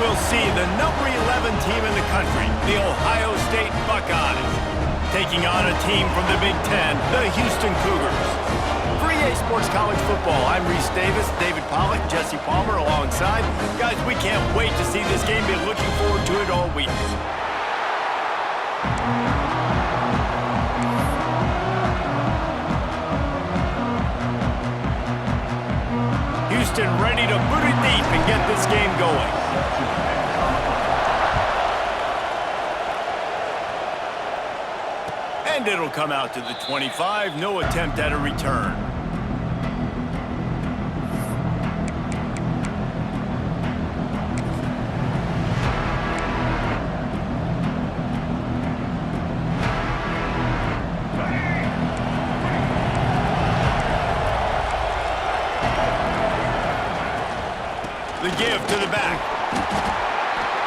we'll see the number 11 team in the country, the Ohio State Buckeyes, taking on a team from the Big Ten, the Houston Cougars. For EA Sports College Football, I'm Reese Davis, David Pollack, Jesse Palmer alongside. Guys, we can't wait to see this game. Been looking forward to it all week. Houston ready to boot it deep and get this game going. And it'll come out to the 25. No attempt at a return. The give to the back.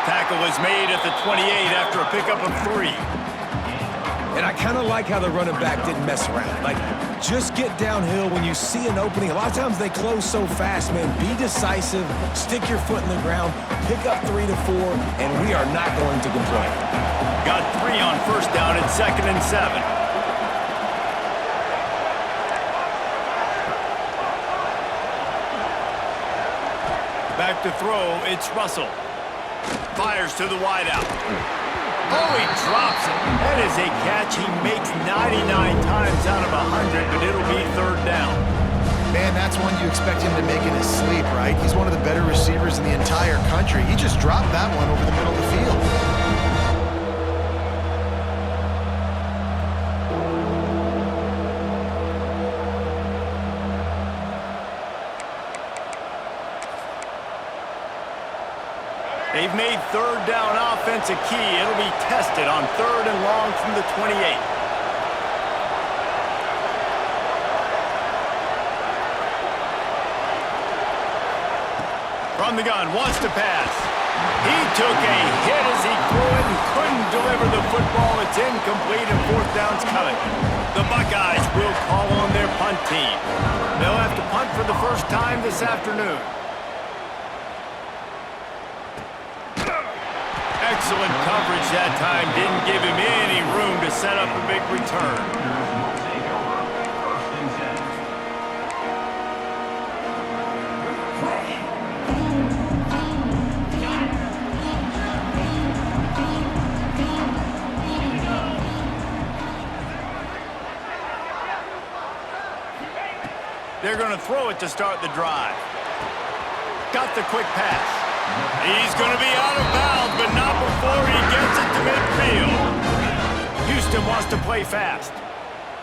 Tackle is made at the 28 after a pickup of 3. And I kind of like how the running back didn't mess around. Like, just get downhill when you see an opening. A lot of times they close so fast, man. Be decisive, stick your foot in the ground, pick up 3 to 4, and we are not going to complain. Got 3 on first down and 2nd and 7. Back to throw, it's Russell. Fires to the wideout. Oh, he drops it. That is a catch he makes 99 times out of 100, but it'll be 3rd down. Man, that's one you expect him to make in his sleep, right? He's one of the better receivers in the entire country. He just dropped that one over the middle of the field. They've made 3rd down offense a key. It'll be tested on 3rd and long from the 28. From the gun, wants to pass. He took a hit as he threw it and couldn't deliver the football. It's incomplete and 4th down's coming. The Buckeyes will call on their punt team. They'll have to punt for the first time this afternoon. Excellent coverage that time. Didn't give him any room to set up a big return. They're going to throw it to start the drive. Got the quick pass. He's going to be out of bounds, but not before he gets it to midfield. Houston wants to play fast.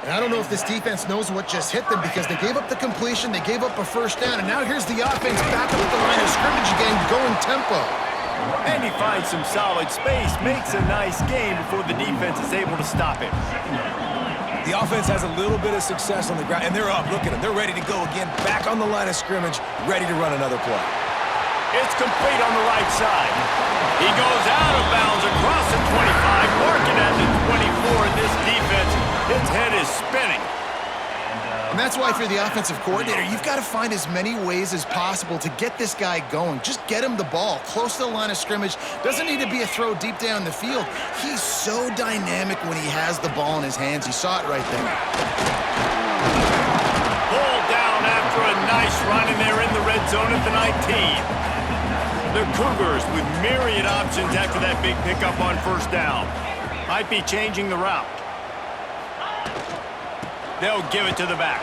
And I don't know if this defense knows what just hit them because they gave up the completion, they gave up a 1st down, and now here's the offense back up at the line of scrimmage again, going tempo. And he finds some solid space, makes a nice game before the defense is able to stop him. The offense has a little bit of success on the ground, and they're up. Look at them. They're ready to go again, back on the line of scrimmage, ready to run another play. It's complete on the right side. He goes out of bounds across the 25, marking at the 24. And this defense, its head is spinning. And that's why for the offensive coordinator, you've got to find as many ways as possible to get this guy going. Just get him the ball close to the line of scrimmage. Doesn't need to be a throw deep down the field. He's so dynamic when he has the ball in his hands. You saw it right there. Pulled down after a nice run, and they're in the red zone at the 19. The Cougars with myriad options after that big pickup on 1st down. Might be changing the route. They'll give it to the back.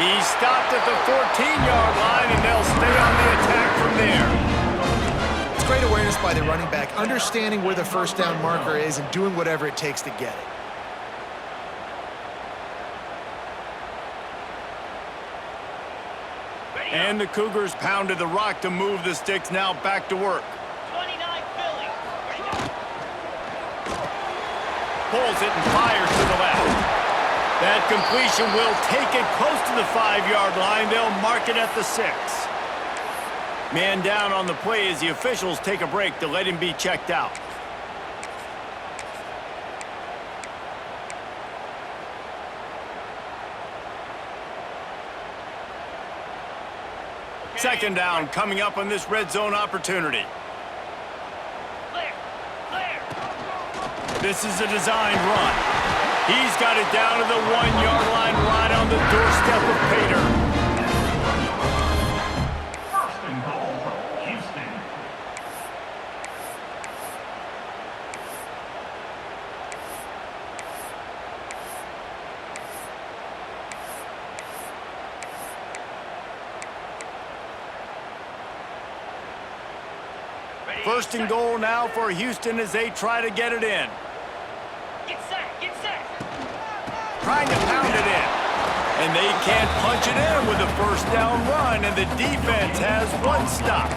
He stopped at the 14-yard line, and they'll stay on the attack from there. It's great awareness by the running back, understanding where the 1st down marker is and doing whatever it takes to get it. And the Cougars pounded the rock to move the sticks, now back to work. 29 Philly. Pulls it and fires to the left. That completion will take it close to the 5-yard line. They'll mark it at the 6. Man down on the play as the officials take a break to let him be checked out. Second down coming up on this red zone opportunity. This is a designed run. He's got it down to the 1-yard line right on the doorstep of Pater. First and goal now for Houston as they try to get it in. Get set. Trying to pound it in. And they can't punch it in with a first down run, and the defense has one stop.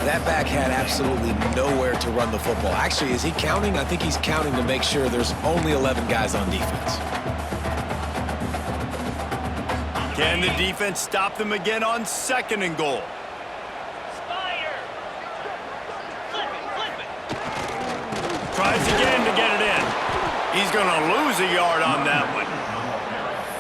That back had absolutely nowhere to run the football. Actually, is he counting? I think he's counting to make sure there's only 11 guys on defense. Can the defense stop them again on second and goal? Tries again to get it in. He's going to lose a yard on that one.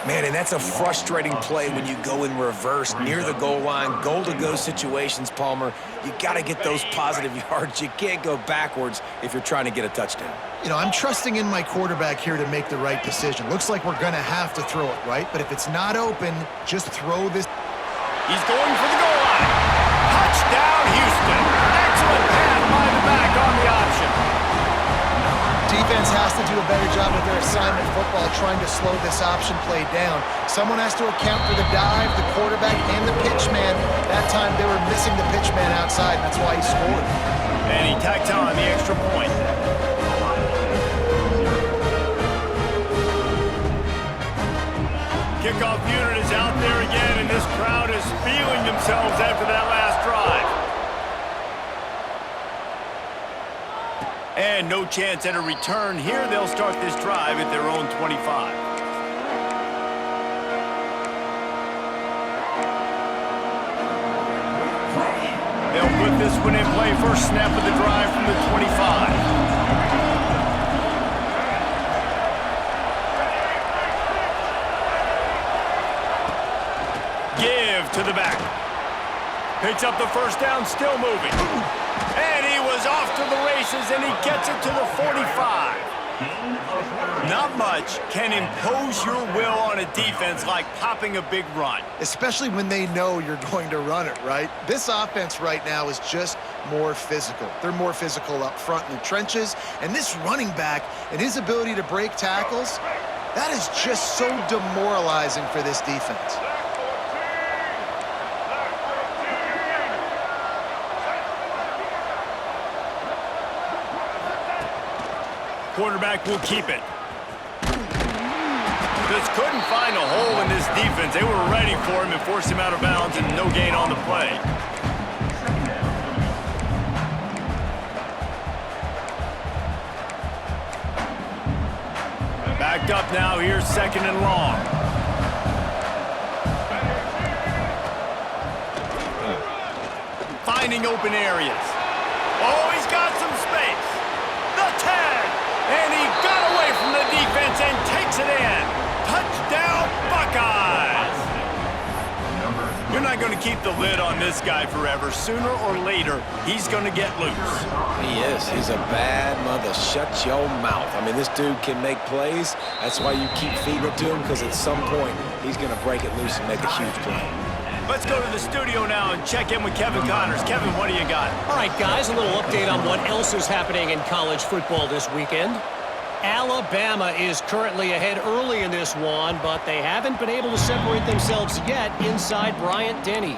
Man, and that's a frustrating play when you go in reverse near the goal line, goal-to-go situations, Palmer. You got to get those positive yards. You can't go backwards if you're trying to get a touchdown. You know, I'm trusting in my quarterback here to make the right decision. Looks like we're going to have to throw it, right? But if it's not open, just throw this. He's going for the goal line. Touchdown, Houston. Excellent pass by the back on the option. Defense has to do a better job with their assignment football, trying to slow this option play down. Someone has to account for the dive, the quarterback, and the pitch man. That time they were missing the pitch man outside, and that's why he scored. And he tacked on the extra point. Kickoff unit is out there again, and this crowd is feeling themselves after that last drive. And no chance at a return here. They'll start this drive at their own 25. They'll put this one in play. First snap of the drive from the 25. Give to the back. Picks up the first down, still moving. And he was off to the races, and he gets it to the 45. Not much can impose your will on a defense like popping a big run. Especially when they know you're going to run it, right? This offense right now is just more physical. They're more physical up front in the trenches, and this running back and his ability to break tackles, that is just so demoralizing for this defense. Quarterback will keep it. Just couldn't find a hole in this defense. They were ready for him and forced him out of bounds, and no gain on the play. Backed up now. Here's second and long. Finding open areas. Oh, he's got some space. The 10. And he got away from the defense and takes it in. Touchdown, Buckeyes! You're not going to keep the lid on this guy forever. Sooner or later, he's going to get loose. He is. He's a bad mother. Shut your mouth. I mean, this dude can make plays. That's why you keep feeding it to him, because at some point, he's going to break it loose and make a huge play. Let's go to the studio now and check in with Kevin Connors. Kevin, what do you got? All right, guys, a little update on what else is happening in college football this weekend. Alabama is currently ahead early in this one, but they haven't been able to separate themselves yet inside Bryant-Denny.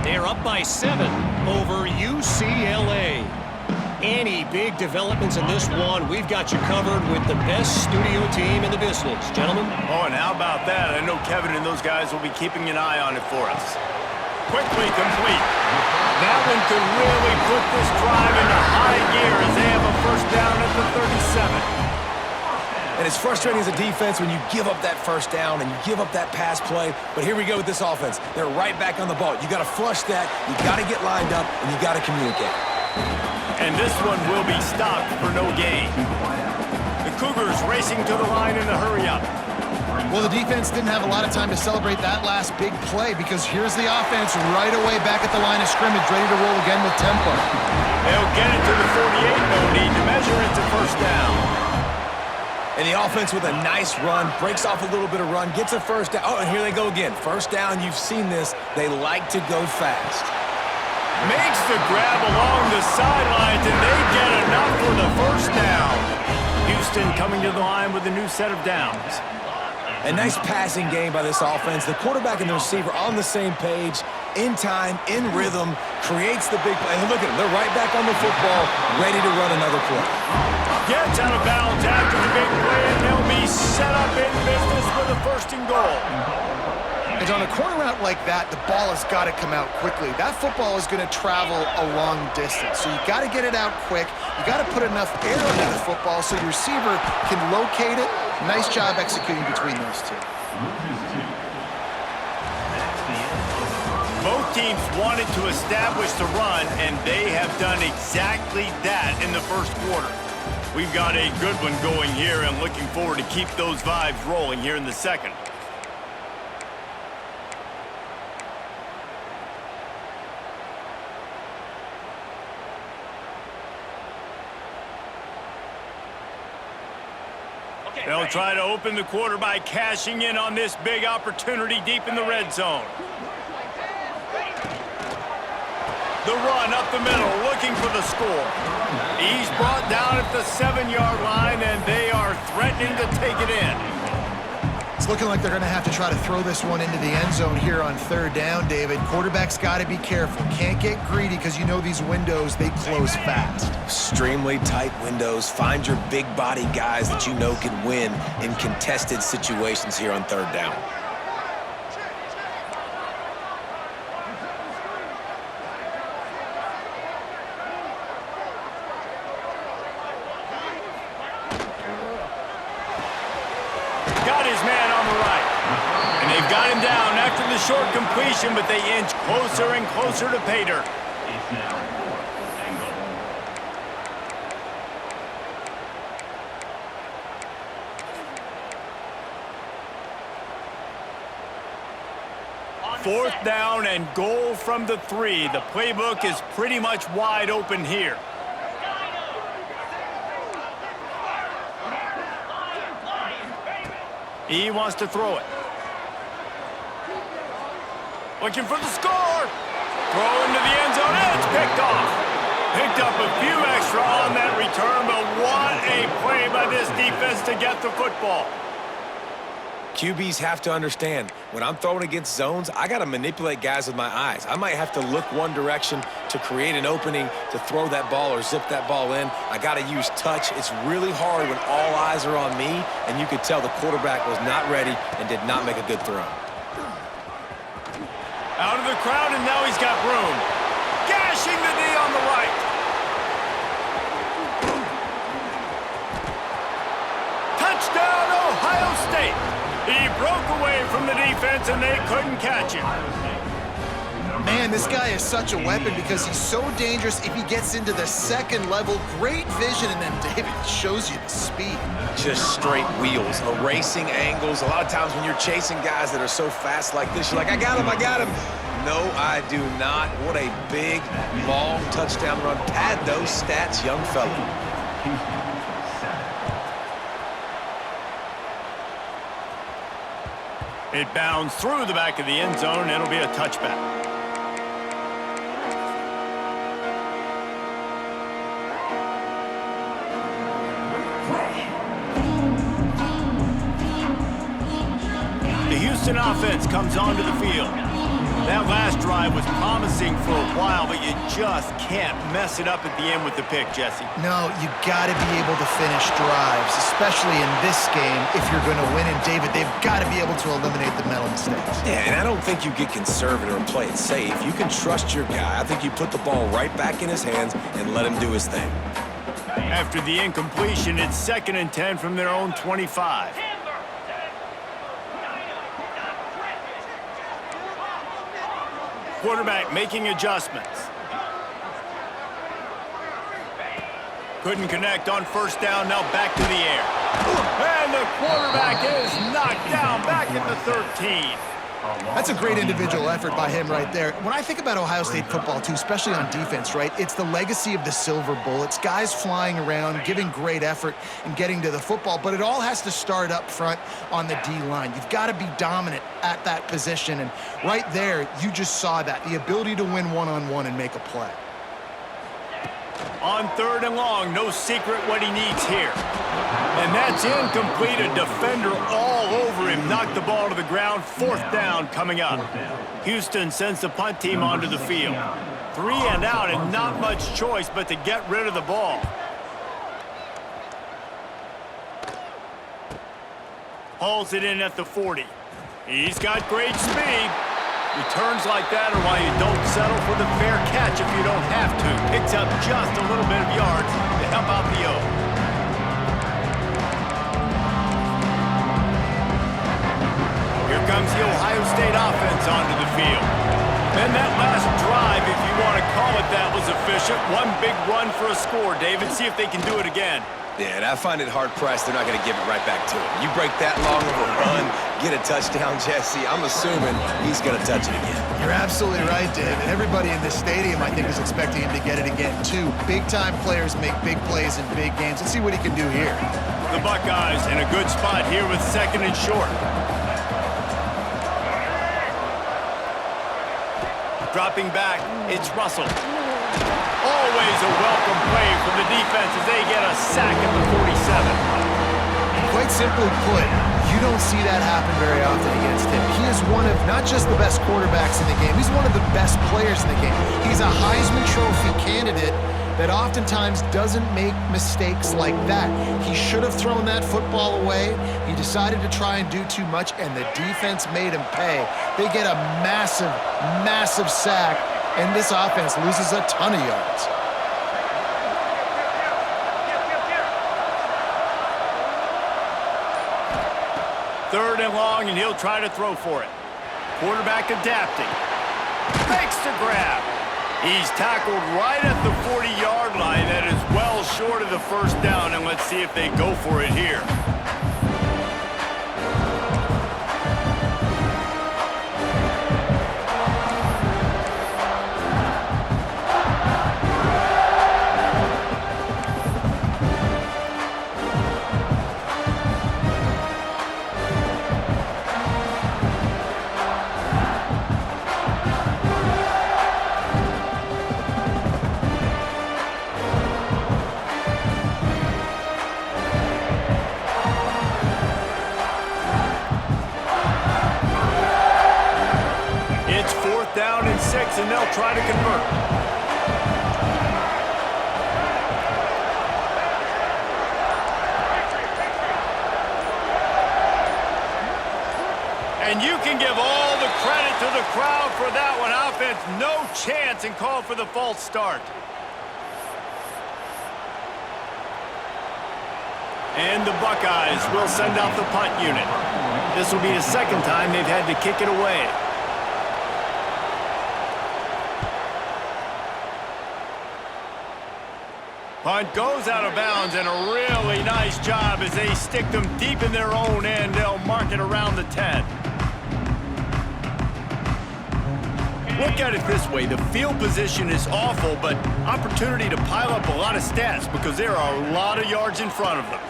They're up by 7 over UCLA. Any big developments in this one, we've got you covered with the best studio team in the business. Gentlemen? Oh, and how about that? I know Kevin and those guys will be keeping an eye on it for us. Quickly complete. That one could really put this drive into high gear as they have a first down at the 37. And it's frustrating as a defense when you give up that first down and you give up that pass play. But here we go with this offense. They're right back on the ball. You got to flush that. You got to get lined up, and you got to communicate. And this one will be stopped for no gain. The Cougars racing to the line in a hurry up. Well, the defense didn't have a lot of time to celebrate that last big play because here's the offense right away back at the line of scrimmage, ready to roll again with tempo. They'll get it to the 48, no need to measure it to first down. And the offense with a nice run, breaks off a little bit of run, gets a first down. Oh, and here they go again. First down, you've seen this. They like to go fast. Makes the grab along the sidelines, and they get enough for the first down. Houston coming to the line with a new set of downs. A nice passing game by this offense. The quarterback and the receiver on the same page, in time, in rhythm, creates the big play. And look at them. They're right back on the football, ready to run another play. Gets out of bounds after the big play, and they'll be set up in business with a first and goal. And on a corner route like that, the ball has got to come out quickly. That football is going to travel a long distance, so you got to get it out quick. You got to put enough air into the football so your receiver can locate it. Nice job executing between those two. Both teams wanted to establish the run, and they have done exactly that in the first quarter. We've got a good one going here, and looking forward to keep those vibes rolling here in the second. They'll try to open the quarter by cashing in on this big opportunity deep in the red zone. The run up the middle, looking for the score. He's brought down at the 7-yard line, and they are threatening to take it in. It's looking like they're going to have to try to throw this one into the end zone here on third down, David. Quarterback's got to be careful. Can't get greedy because you know these windows, they close fast. Extremely tight windows. Find your big body guys that you know can win in contested situations here on third down. Got his man on the right. And they've got him down after the short completion, but they inch closer and closer to pay dirt. Fourth down and goal from the 3. The playbook is pretty much wide open here. He wants to throw it. Looking for the score. Throw into the end zone, and it's picked off. Picked up a few extra on that return, but what a play by this defense to get the football. QBs have to understand, when I'm throwing against zones, I got to manipulate guys with my eyes. I might have to look one direction to create an opening to throw that ball or zip that ball in. I got to use touch. It's really hard when all eyes are on me, and you could tell the quarterback was not ready and did not make a good throw. Out of the crowd, and now he's got room. Gashing the knee on the right. Touchdown, Ohio State. He broke away from the defense, and they couldn't catch him. Man, this guy is such a weapon because he's so dangerous if he gets into the second level. Great vision, and then David shows you the speed. Just straight wheels, erasing angles. A lot of times when you're chasing guys that are so fast like this, you're like, I got him, I got him. No, I do not. What a big, long touchdown run. Pad those stats, young fella. It bounds through the back of the end zone. It'll be a touchback. The Houston offense comes onto the field. That last drive was promising for a while, but you just can't mess it up at the end with the pick, Jesse. No, you got to be able to finish drives, especially in this game if you're going to win. And David, they've got to be able to eliminate the mental mistakes. Yeah, and I don't think you get conservative or play it safe. You can trust your guy. I think you put the ball right back in his hands and let him do his thing. After the incompletion, it's 2nd and 10 from their own 25. Quarterback making adjustments. Couldn't connect on first down, now back to the air. And the quarterback is knocked down back at the 13. That's a great individual effort by him right there. When I think about Ohio State football, too, especially on defense, right, it's the legacy of the Silver Bullets, guys flying around, giving great effort and getting to the football, but it all has to start up front on the D-line. You've got to be dominant at that position, and right there, you just saw that, the ability to win one-on-one and make a play. On 3rd and long, no secret what he needs here. And that's incomplete. A defender all over him. Knocked the ball to the ground. 4th down coming up. Houston sends the punt team onto the field. 3 and out and not much choice but to get rid of the ball. Hauls it in at the 40. He's got great speed. Returns like that are why you don't settle for the fair catch if you don't have to. Picks up just a little bit of yards to help out the O. Here comes the Ohio State offense onto the field. And that last drive, if you want to call it that, was efficient. One big run for a score, David. See if they can do it again. Yeah, and I find it hard-pressed they're not going to give it right back to him. You break that long of a run, get a touchdown, Jesse, I'm assuming he's going to touch it again. You're absolutely right, Dave. And everybody in this stadium, I think, is expecting him to get it again, too. Big-time players make big plays in big games. Let's see what he can do here. The Buckeyes in a good spot here with 2nd and short. Dropping back, it's Russell. Always a welcome play from the defense as they get a sack at the 47. Quite simply put, you don't see that happen very often against him. He is one of not just the best quarterbacks in the game, he's one of the best players in the game. He's a Heisman Trophy candidate that oftentimes doesn't make mistakes like that. He should have thrown that football away. He decided to try and do too much, and the defense made him pay. They get a massive, massive sack, and this offense loses a ton of yards. Third and long, and he'll try to throw for it. Quarterback adapting. Makes the grab. He's tackled right at the 40-yard line. That is well short of the 1st down, and let's see if they go for it here. Down and 6, and they'll try to convert. And you can give all the credit to the crowd for that one. Offense, no chance, and call for the false start. And the Buckeyes will send out the punt unit. This will be the 2nd time they've had to kick it away. Punt goes out of bounds, and a really nice job as they stick them deep in their own end. They'll mark it around the 10. Look at it this way. The field position is awful, but opportunity to pile up a lot of stats because there are a lot of yards in front of them.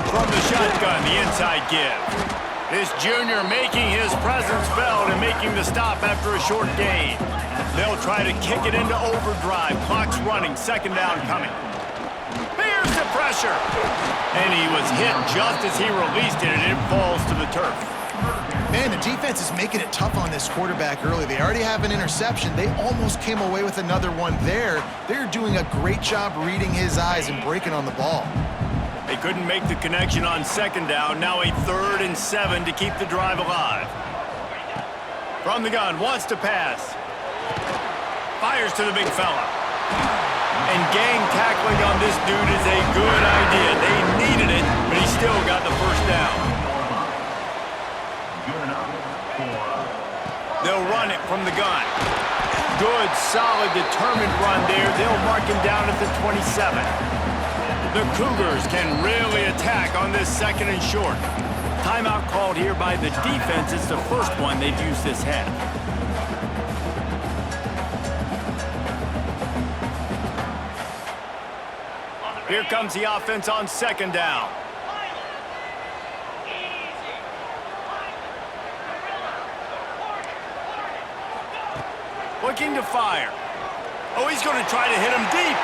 From the shotgun, the inside give. This junior making his presence felt and making the stop after a short gain. They'll try to kick it into overdrive. Clock's running. 2nd down coming. Here's the pressure. And he was hit just as he released it, and it falls to the turf. Man, the defense is making it tough on this quarterback early. They already have an interception. They almost came away with another one there. They're doing a great job reading his eyes and breaking on the ball. They couldn't make the connection on 2nd down. Now a 3rd and 7 to keep the drive alive. From the gun, wants to pass. Fires to the big fella. And gang tackling on this dude is a good idea. They needed it, but he still got the 1st down. They'll run it from the gun. Good, solid, determined run there. They'll mark him down at the 27. The Cougars can really attack on this second and short. Timeout called here by the defense. It's the first one they've used this half. Here comes the offense on second down. Looking to fire. Oh, he's going to try to hit him deep.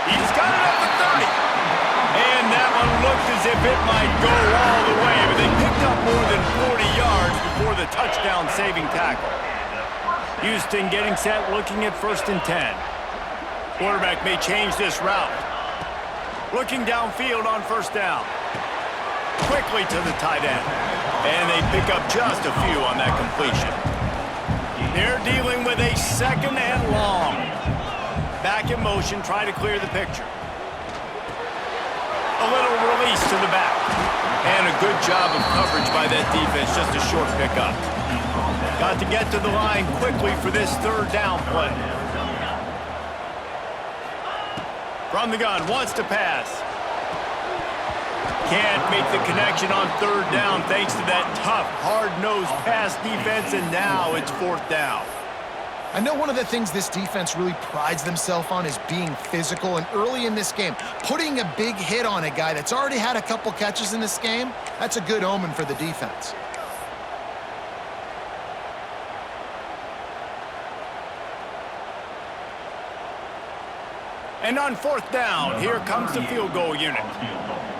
He's got it up to 30. And that one looked as if it might go all the way, but they picked up more than 40 yards before the touchdown-saving tackle. Houston getting set, looking at 1st and 10. Quarterback may change this route. Looking downfield on 1st down. Quickly to the tight end. And they pick up just a few on that completion. They're dealing with a 2nd and long. Back in motion, try to clear the picture. A little release to the back. And a good job of coverage by that defense, just a short pickup. Got to get to the line quickly for this 3rd down play. From the gun, wants to pass. Can't make the connection on 3rd down thanks to that tough, hard-nosed pass defense, and now it's 4th down. I know one of the things this defense really prides themselves on is being physical, and early in this game, putting a big hit on a guy that's already had a couple catches in this game, that's a good omen for the defense. And on 4th down, here comes the field goal unit.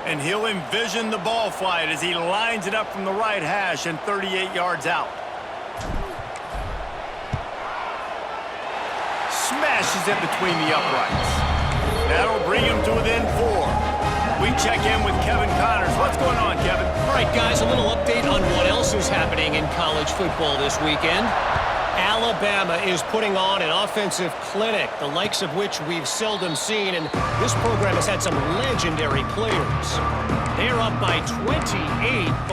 And he'll envision the ball flight as he lines it up from the right hash and 38 yards out. Smashes it between the uprights. That'll bring him to within 4. We check in with Kevin Connors. What's going on, Kevin? All right, guys, a little update on what else is happening in college football this weekend. Alabama is putting on an offensive clinic, the likes of which we've seldom seen, and this program has had some legendary players. They're up by 28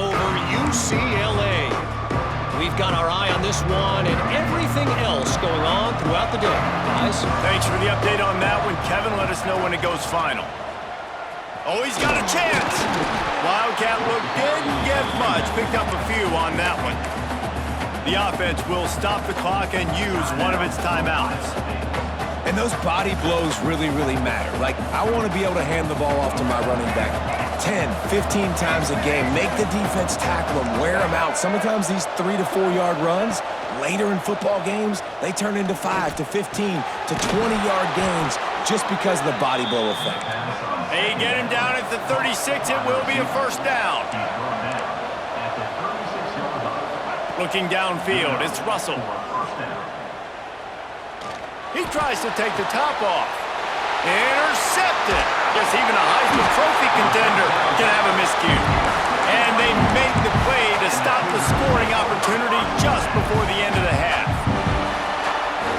over UCLA. We've got our eye on this one and everything else going on throughout the day. Guys? Thanks for the update on that one, Kevin. Let us know when it goes final. Oh, he's got a chance. Wildcat look didn't get much. Picked up a few on that one. The offense will stop the clock and use one of its timeouts. And those body blows really, really matter. Like, I want to be able to hand the ball off to my running back 10, 15 times a game. Make the defense tackle them, wear them out. Sometimes these 3 to 4 yard runs, later in football games, they turn into 5 to 15 to 20 yard gains just because of the body blow effect. They get him down at the 36. It will be a 1st down. Looking downfield, it's Russell. He tries to take the top off. Intercepted. Yes, even a Heisman Trophy contender can have a miscue. And they make the play to stop the scoring opportunity just before the end of the half.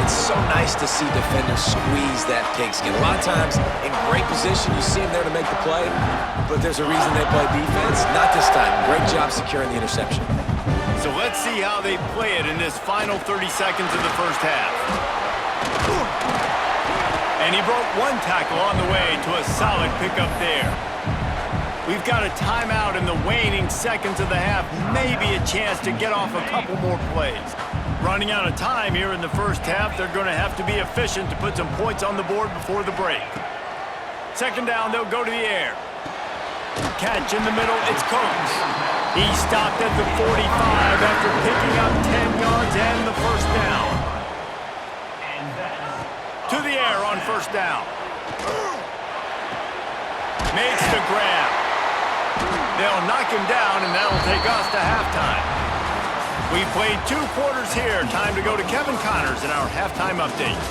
It's so nice to see defenders squeeze that pigskin. A lot of times, in great position, you see them there to make the play, but there's a reason they play defense. Not this time. Great job securing the interception. So let's see how they play it in this final 30 seconds of the 1st half. And he broke one tackle on the way to a solid pickup there. We've got a timeout in the waning seconds of the half. Maybe a chance to get off a couple more plays. Running out of time here in the 1st half. They're going to have to be efficient to put some points on the board before the break. 2nd down, they'll go to the air. Catch in the middle, it's Combs. He stopped at the 45 after picking up 10 yards and the 1st down. To the air on 1st down. Makes the grab. They'll knock him down, and that'll take us to halftime. We've played 2 quarters here. Time to go to Kevin Connors in our halftime update.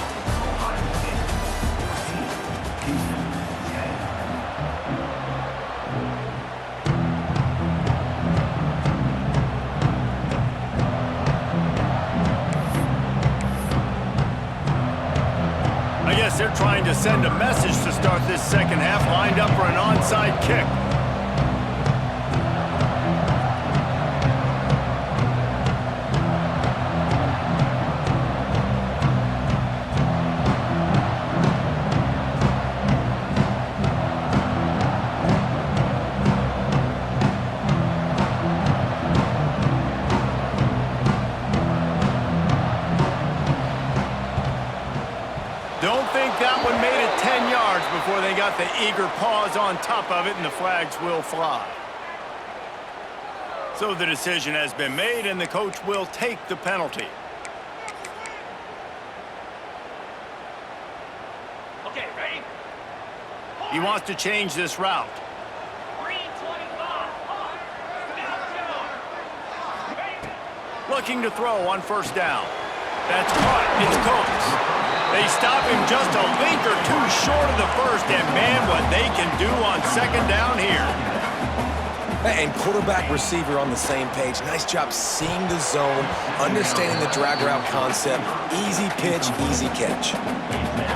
I guess they're trying to send a message to start this 2nd half, lined up for an onside kick. think that one made it 10 yards before they got the eager paws on top of it, and the flags will fly. So the decision has been made, and the coach will take the penalty. Okay, ready? He wants to change this route. Looking to throw on first down. That's caught. It's Coates. They stop him just a link or two short of the first, and man, what they can do on second down here. And quarterback receiver on the same page. Nice job seeing the zone, understanding the drag route concept. Easy pitch, easy catch.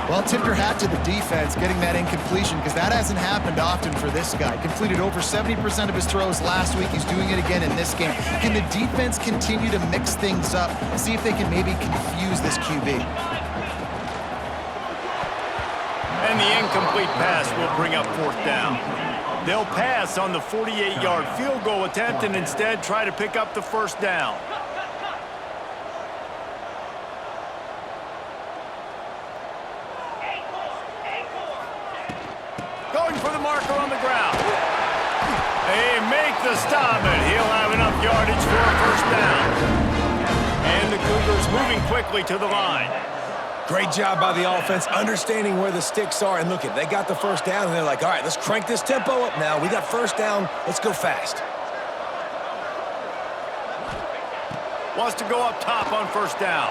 Well, tip your hat to the defense getting that incompletion, because that hasn't happened often for this guy. Completed over 70% of his throws last week. He's doing it again in this game. Can the defense continue to mix things up, see if they can maybe confuse this QB? And the incomplete pass will bring up fourth down. They'll pass on the 48-yard field goal attempt and instead try to pick up the first down. Going for the marker on the ground. They make the stop, and he'll have enough yardage for a first down. And the Cougars moving quickly to the line. Great job by the offense, understanding where the sticks are. And look, they got the first down, and they're like, all right, let's crank this tempo up now. We got first down. Let's go fast. Wants to go up top on first down.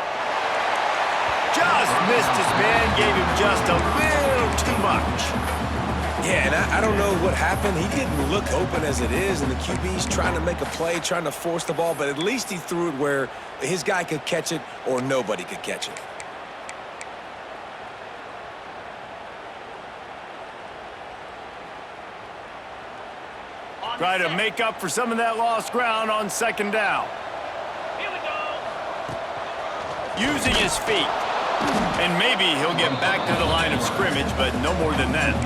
Just missed his man, gave him just a little too much. Yeah, and I don't know what happened. He didn't look open as it is, and the QB's trying to make a play, trying to force the ball, but at least he threw it where his guy could catch it or nobody could catch it. Try to make up for some of that lost ground on second down. Here we go. Using his feet. And maybe he'll get back to the line of scrimmage, but no more than that.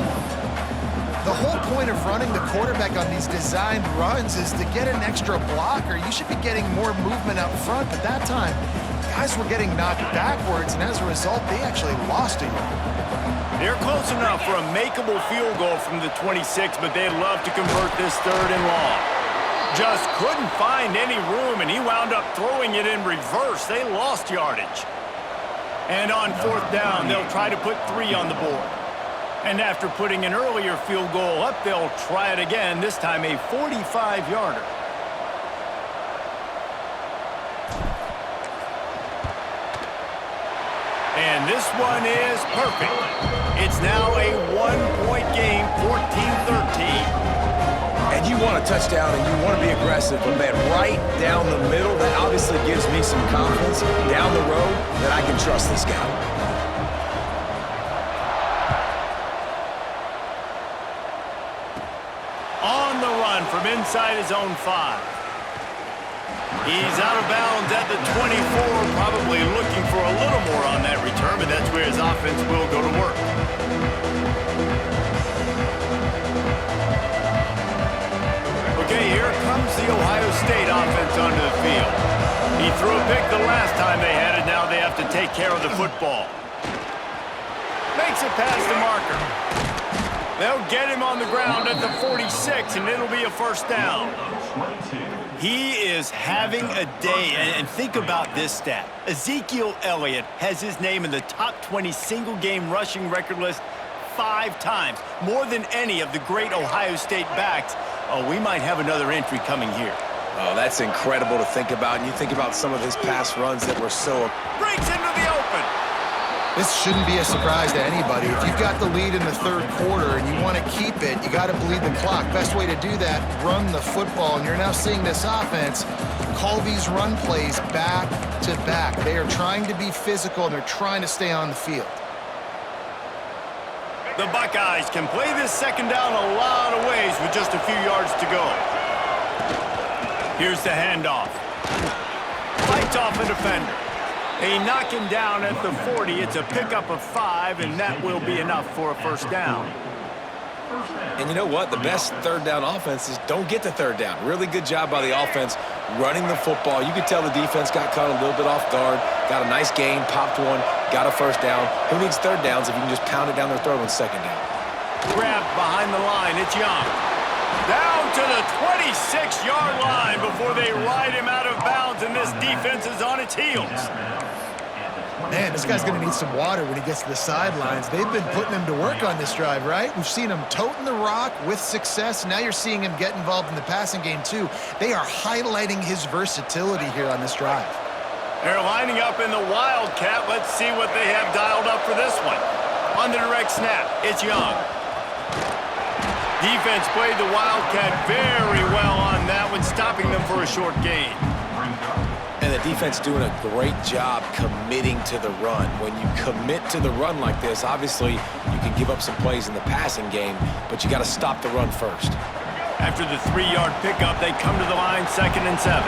The whole point of running the quarterback on these designed runs is to get an extra blocker. You should be getting more movement up front, but that time, guys were getting knocked backwards, and as a result, they actually lost a yard. They're close enough for a makeable field goal from the 26, but they'd love to convert this third and long. Just couldn't find any room, and he wound up throwing it in reverse. They lost yardage. And on fourth down, they'll try to put 3 on the board. And after putting an earlier field goal up, they'll try it again, this time a 45-yarder. And this one is perfect. It's now a 1-point game, 14-13. And you want a touchdown and you want to be aggressive, but man, right down the middle, that obviously gives me some confidence down the road that I can trust this guy. On the run from inside his own 5. He's out of bounds at the 24, probably looking for a little more on that return, but that's where his offense will go to work. Okay, here comes the Ohio State offense onto the field. He threw a pick the last time they had it, now they have to take care of the football. Makes it past the marker. They'll get him on the ground at the 46, and it'll be a first down. He is having a day, and think about this stat. Ezekiel Elliott has his name in the top 20 single-game rushing record list 5 times, more than any of the great Ohio State backs. Oh, we might have another entry coming here. Oh, that's incredible to think about, and you think about some of his past runs that were so... Breaks into the open. This shouldn't be a surprise to anybody. If you've got the lead in the third quarter and you want to keep it, you got to bleed the clock. Best way to do that, run the football. And you're now seeing this offense call these run plays back to back. They are trying to be physical, and they're trying to stay on the field. The Buckeyes can play this second down a lot of ways with just a few yards to go. Here's the handoff. Fights off a defender. They knock him down at the 40. It's a pickup of 5, and that will be enough for a first down. And you know what? The best third down offenses don't get the third down. Really good job by the offense running the football. You could tell the defense got caught a little bit off guard, got a nice gain, popped one, got a first down. Who needs third downs if you can just pound it down their throat on second down? Grabbed behind the line. It's Young. Down to the 26-yard line before they ride him out of bounds, and this defense is on its heels. Man, this guy's going to need some water when he gets to the sidelines. They've been putting him to work on this drive, right? We've seen him toting the rock with success. Now you're seeing him get involved in the passing game, too. They are highlighting his versatility here on this drive. They're lining up in the Wildcat. Let's see what they have dialed up for this one. On the direct snap, it's Young. Defense played the Wildcat very well on that one, stopping them for a short gain. And the defense doing a great job committing to the run. When you commit to the run like this, obviously you can give up some plays in the passing game, but you got to stop the run first. After the 3-yard pickup, they come to the line, 2nd and 7.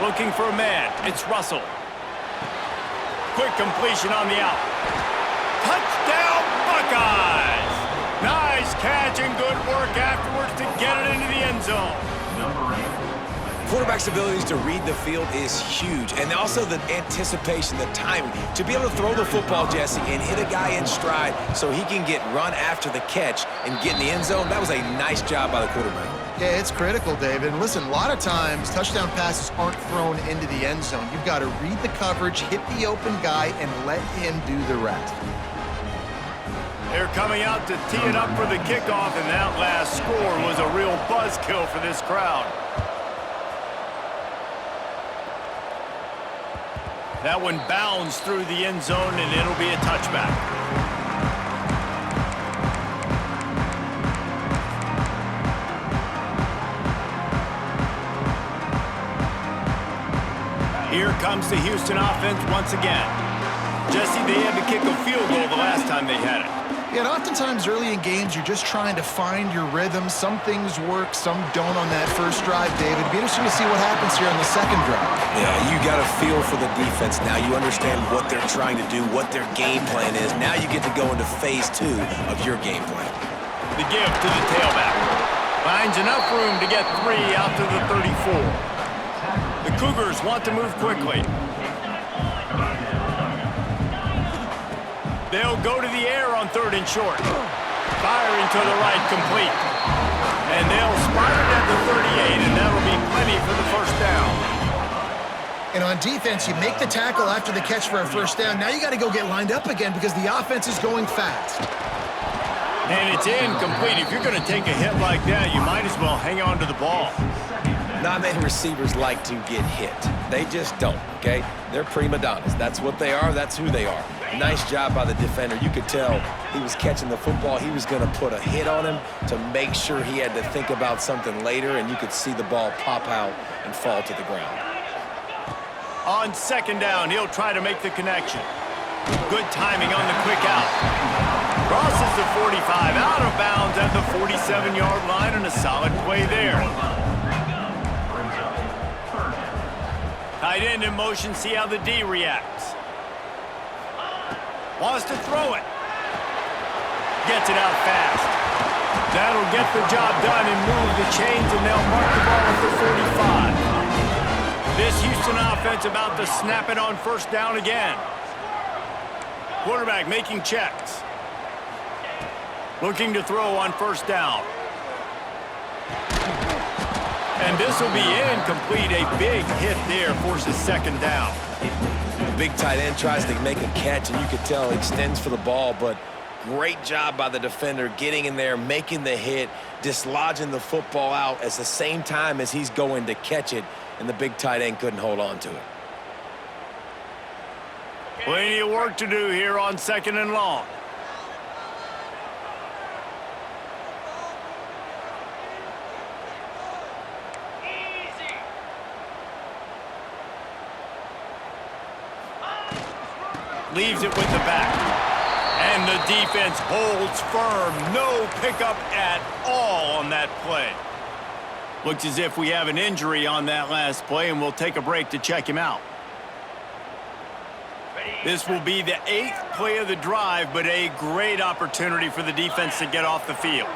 Looking for a man. It's Russell. Quick completion on the out. Touchdown, Buckeyes! Nice catch and good work afterwards to get it into the end zone. Quarterback's abilities to read the field is huge, and also the anticipation, the timing. To be able to throw the football, Jesse, and hit a guy in stride so he can get run after the catch and get in the end zone, that was a nice job by the quarterback. Yeah, it's critical, David. And listen, a lot of times touchdown passes aren't thrown into the end zone. You've got to read the coverage, hit the open guy, and let him do the rest. They're coming out to tee it up for the kickoff, and that last score was a real buzzkill for this crowd. That one bounds through the end zone, and it'll be a touchback. Here comes the Houston offense once again. Jesse, they had to kick a field goal the last time they had it. Yeah, and oftentimes early in games, you're just trying to find your rhythm. Some things work, some don't on that first drive, David. It'd be interesting to see what happens here on the second drive. Yeah, you got a feel for the defense now. You understand what they're trying to do, what their game plan is. Now you get to go into phase 2 of your game plan. The give to the tailback. Finds enough room to get 3 out to the 34. The Cougars want to move quickly. They'll go to the air on 3rd and short. Firing to the right, complete. And they'll spot it at the 38, and that'll be plenty for the first down. And on defense, you make the tackle after the catch for a first down. Now you got to go get lined up again because the offense is going fast. And it's incomplete. If you're going to take a hit like that, you might as well hang on to the ball. Not many receivers like to get hit. They just don't, okay? They're prima donnas. That's what they are. That's who they are. Nice job by the defender. You could tell he was catching the football. He was going to put a hit on him to make sure he had to think about something later, and you could see the ball pop out and fall to the ground. On 2nd down, he'll try to make the connection. Good timing on the quick out. Crosses the 45, out of bounds at the 47-yard line, and a solid play there. Tight end in motion, see how the D reacts. Wants to throw it. Gets it out fast. That'll get the job done and move the chains, and they'll mark the ball at the 45. This Houston offense about to snap it on 1st down again. Quarterback making checks. Looking to throw on 1st down. And this will be incomplete. A big hit there forces 2nd down. The big tight end tries to make a catch, and you could tell he extends for the ball, but great job by the defender getting in there, making the hit, dislodging the football out at the same time as he's going to catch it, and the big tight end couldn't hold on to it. Plenty of work to do here on 2nd and long. Leaves it with the back. And the defense holds firm. No pickup at all on that play. Looks as if we have an injury on that last play, and we'll take a break to check him out. This will be the 8th play of the drive, but a great opportunity for the defense to get off the field.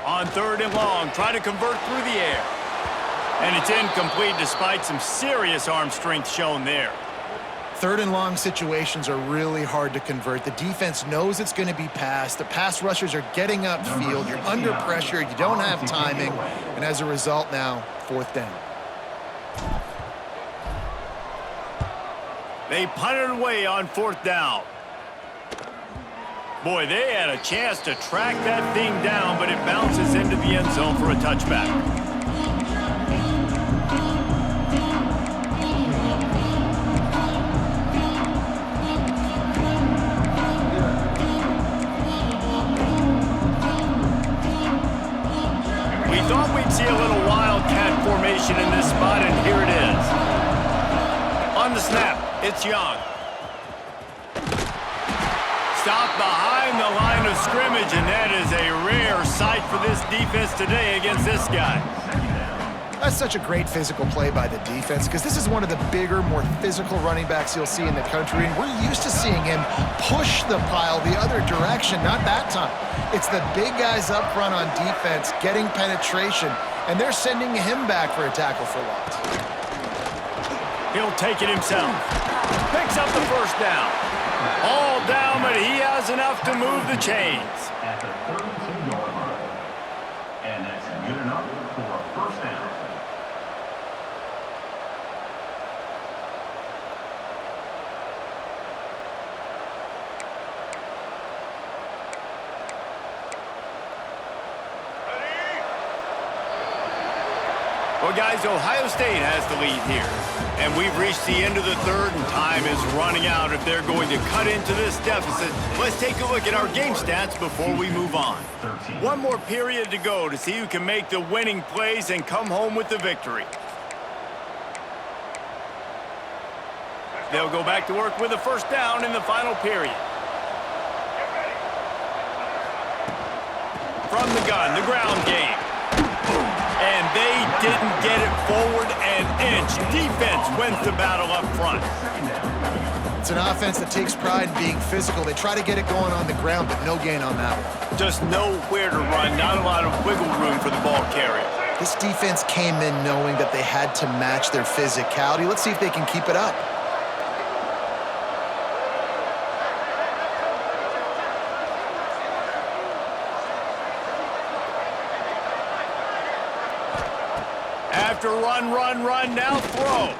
On 3rd and long, try to convert through the air. And it's incomplete despite some serious arm strength shown there. 3rd and long situations are really hard to convert. The defense knows it's going to be passed. The pass rushers are getting upfield. You're under pressure. You don't have timing. And as a result now, 4th down. They punted away on 4th down. Boy, they had a chance to track that thing down, but it bounces into the end zone for a touchback. We thought we'd see a little wildcat formation in this spot, and here it is. On the snap, it's Young. Stopped behind the line of scrimmage, and that is a rare sight for this defense today against this guy. That's such a great physical play by the defense because this is one of the bigger, more physical running backs you'll see in the country, and we're used to seeing him push the pile the other direction, not that time. It's the big guys up front on defense getting penetration, and they're sending him back for a tackle for loss. He'll take it himself. Picks up the 1st down. All down, but he has enough to move the chains. At the 32-yard line. And that's good enough for a 1st down. Well, guys, Ohio State has the lead here. And we've reached the end of the 3rd, and time is running out if they're going to cut into this deficit. Let's take a look at our game stats before we move on. One more period to go to see who can make the winning plays and come home with the victory. They'll go back to work with a 1st down in the final period. From the gun, the ground game. And they didn't get it forward an inch. Defense wins the battle up front. It's an offense that takes pride in being physical. They try to get it going on the ground, but no gain on that one. Just nowhere to run, not a lot of wiggle room for the ball carrier. This defense came in knowing that they had to match their physicality. Let's see if they can keep it up. After run, now throw.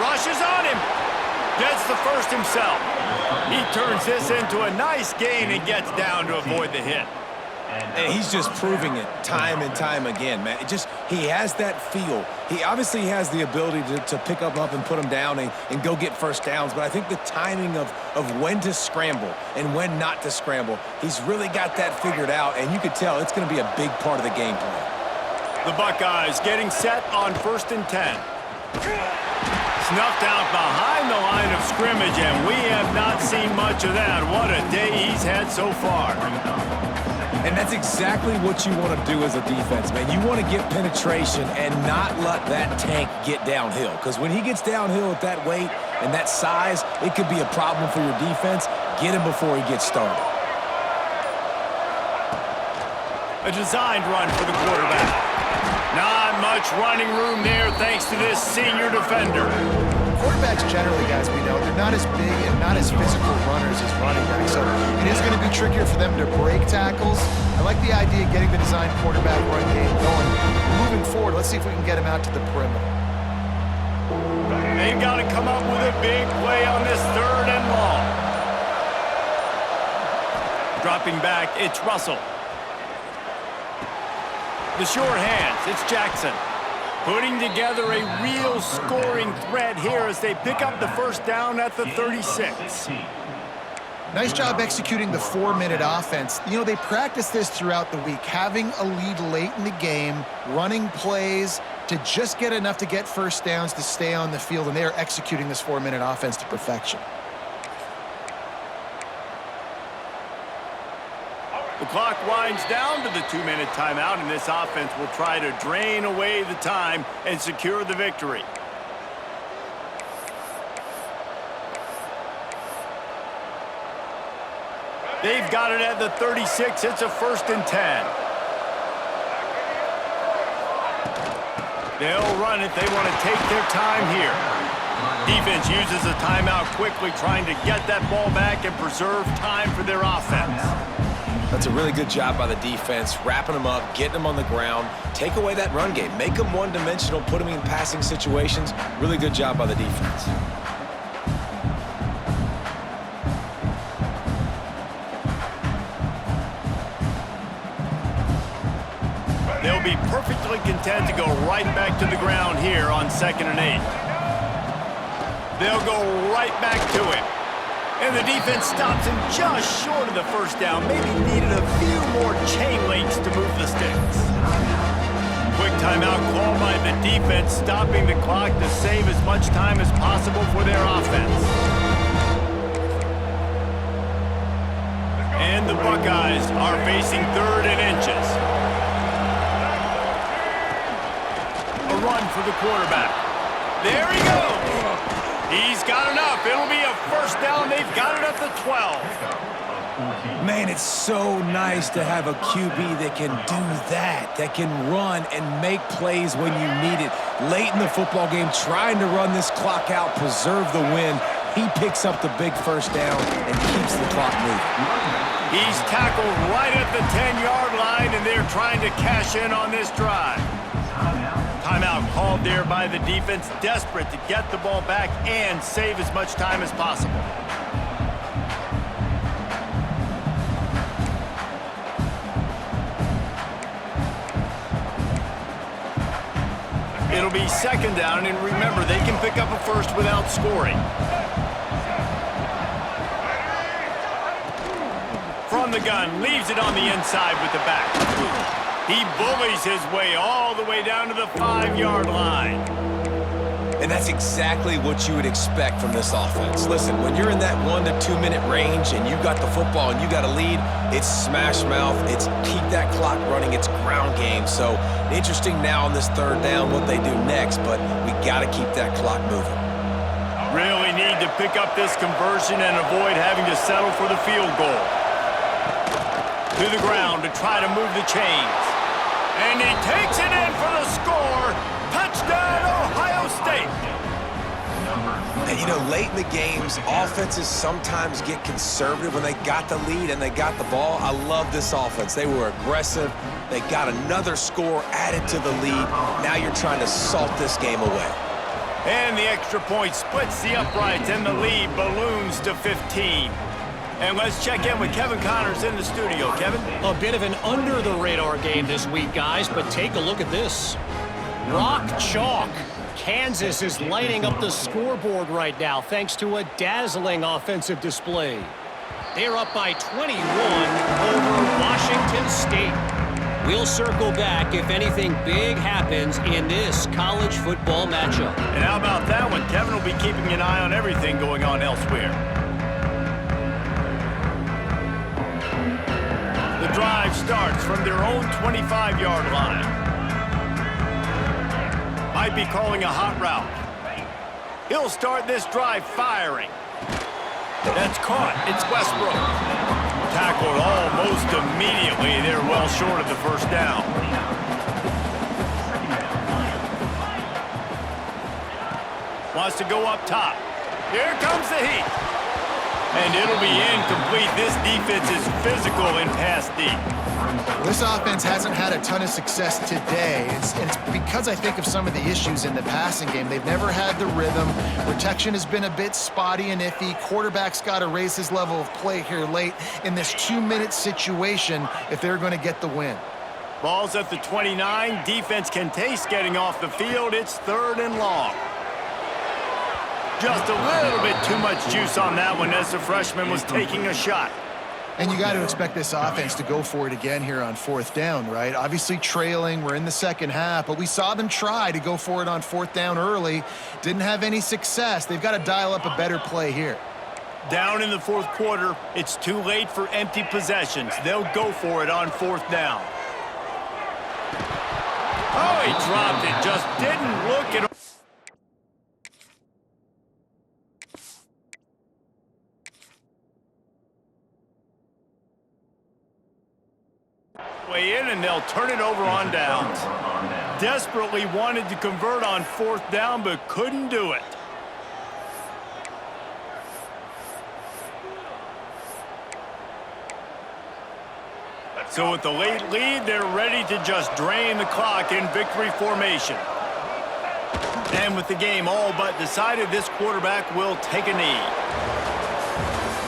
Rushes on him. Gets the 1st himself. He turns this into a nice gain and gets down to avoid the hit. And he's just proving it time and time again, man. He has that feel. He obviously has the ability to pick up and put them down and go get 1st downs, but I think the timing of when to scramble and when not to scramble, he's really got that figured out, and you could tell it's going to be a big part of the game plan. The Buckeyes getting set on 1st and 10. Snuffed out behind the line of scrimmage, and we have not seen much of that. What a day he's had so far. And that's exactly what you want to do as a defense, man. You want to get penetration and not let that tank get downhill. Because when he gets downhill at that weight and that size, it could be a problem for your defense. Get him before he gets started. A designed run for the quarterback. Not much running room there thanks to this senior defender. Quarterbacks generally, guys, we know, they're not as big and not as physical runners as running backs, so it is going to be trickier for them to break tackles. I like the idea of getting the designed quarterback run game going. Moving forward, let's see if we can get him out to the perimeter. They've got to come up with a big play on this 3rd and long. Dropping back, it's Russell. The short hands, it's Jackson. Putting together a real scoring threat here as they pick up the 1st down at the 36. Nice job executing the 4-minute offense. You know, they practice this throughout the week, having a lead late in the game, running plays to just get enough to get 1st downs to stay on the field, and they are executing this 4-minute offense to perfection. The clock winds down to the 2-minute timeout, and this offense will try to drain away the time and secure the victory. They've got it at the 36. It's a 1st and 10. They'll run it. They want to take their time here. Defense uses a timeout quickly, trying to get that ball back and preserve time for their offense. That's a really good job by the defense, wrapping them up, getting them on the ground, take away that run game, make them one-dimensional, put them in passing situations. Really good job by the defense. They'll be perfectly content to go right back to the ground here on 2nd and 8. They'll go right back to it. And the defense stops him just short of the first down. Maybe needed a few more chain links to move the sticks. Quick timeout called by the defense, stopping the clock to save as much time as possible for their offense. And the Buckeyes are facing 3rd and inches. A run for the quarterback. There he goes. He's got enough. It'll be a first down. They've got it at the 12. Man, it's so nice to have a QB that can do that can run and make plays when you need it. Late in the football game, trying to run this clock out, preserve the win. He picks up the big first down and keeps the clock moving. He's tackled right at the 10-yard line, and they're trying to cash in on this drive. Timeout called there by the defense, desperate to get the ball back and save as much time as possible. It'll be 2nd down, and remember, they can pick up a first without scoring. From the gun, leaves it on the inside with the back. He bullies his way all the way down to the 5-yard line. And that's exactly what you would expect from this offense. Listen, when you're in that 1 to 2 minute range and you got the football and you got a lead, it's smash mouth, it's keep that clock running, it's ground game. So interesting now on this 3rd down what they do next, but we got to keep that clock moving. Really need to pick up this conversion and avoid having to settle for the field goal. To the ground to try to move the chains. And he takes it in for the score. Touchdown, Ohio State. And, you know, late in the games, offenses sometimes get conservative when they got the lead and they got the ball. I love this offense. They were aggressive. They got another score added to the lead. Now you're trying to salt this game away. And the extra point splits the uprights, and the lead balloons to 15. And let's check in with Kevin Connors in the studio. Kevin? A bit of an under-the-radar game this week, guys, but take a look at this. Rock chalk. Kansas is lighting up the scoreboard right now thanks to a dazzling offensive display. They're up by 21 over Washington State. We'll circle back if anything big happens in this college football matchup. And how about that one? Kevin will be keeping an eye on everything going on elsewhere. The drive starts from their own 25-yard line. Might be calling a hot route. He'll start this drive firing. That's caught. It's Westbrook. Tackled almost immediately. They're well short of the first down. Wants to go up top. Here comes the heat. And it'll be incomplete. This defense is physical in pass deep. This offense hasn't had a ton of success today. It's because I think of some of the issues in the passing game. They've never had the rhythm. Protection has been a bit spotty and iffy. Quarterback's got to raise his level of play here late in this 2-minute situation if they're going to get the win. Ball's at the 29. Defense can taste getting off the field. It's 3rd and long. Just a little bit too much juice on that one as the freshman was taking a shot. And you got to expect this offense to go for it again here on 4th down, right? Obviously trailing, we're in the second half, but we saw them try to go for it on 4th down early. Didn't have any success. They've got to dial up a better play here. Down in the 4th quarter, it's too late for empty possessions. They'll go for it on 4th down. Oh, he dropped it. Just didn't look at. Way in, and they'll turn it over on downs. desperately wanted to convert on 4th down, but couldn't do it. So with the late lead, they're ready to just drain the clock in victory formation. And with the game all but decided, this quarterback will take a knee.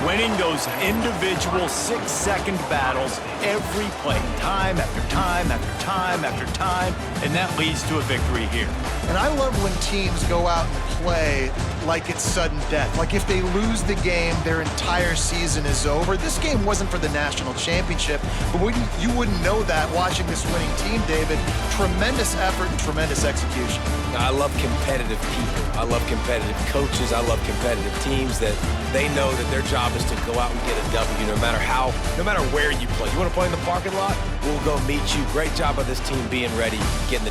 Winning those individual 6-second battles every play, time after time after time after time, and that leads to a victory here. And I love when teams go out and play like it's sudden death. Like if they lose the game, their entire season is over. This game wasn't for the national championship, but you wouldn't know that watching this winning team, David. Tremendous effort and tremendous execution. I love competitive people. I love competitive coaches. I love competitive teams that they know that their job is to go out and get a W no matter where you play. You want to play in the parking lot? We'll go meet you. Great job by this team being ready, getting the W.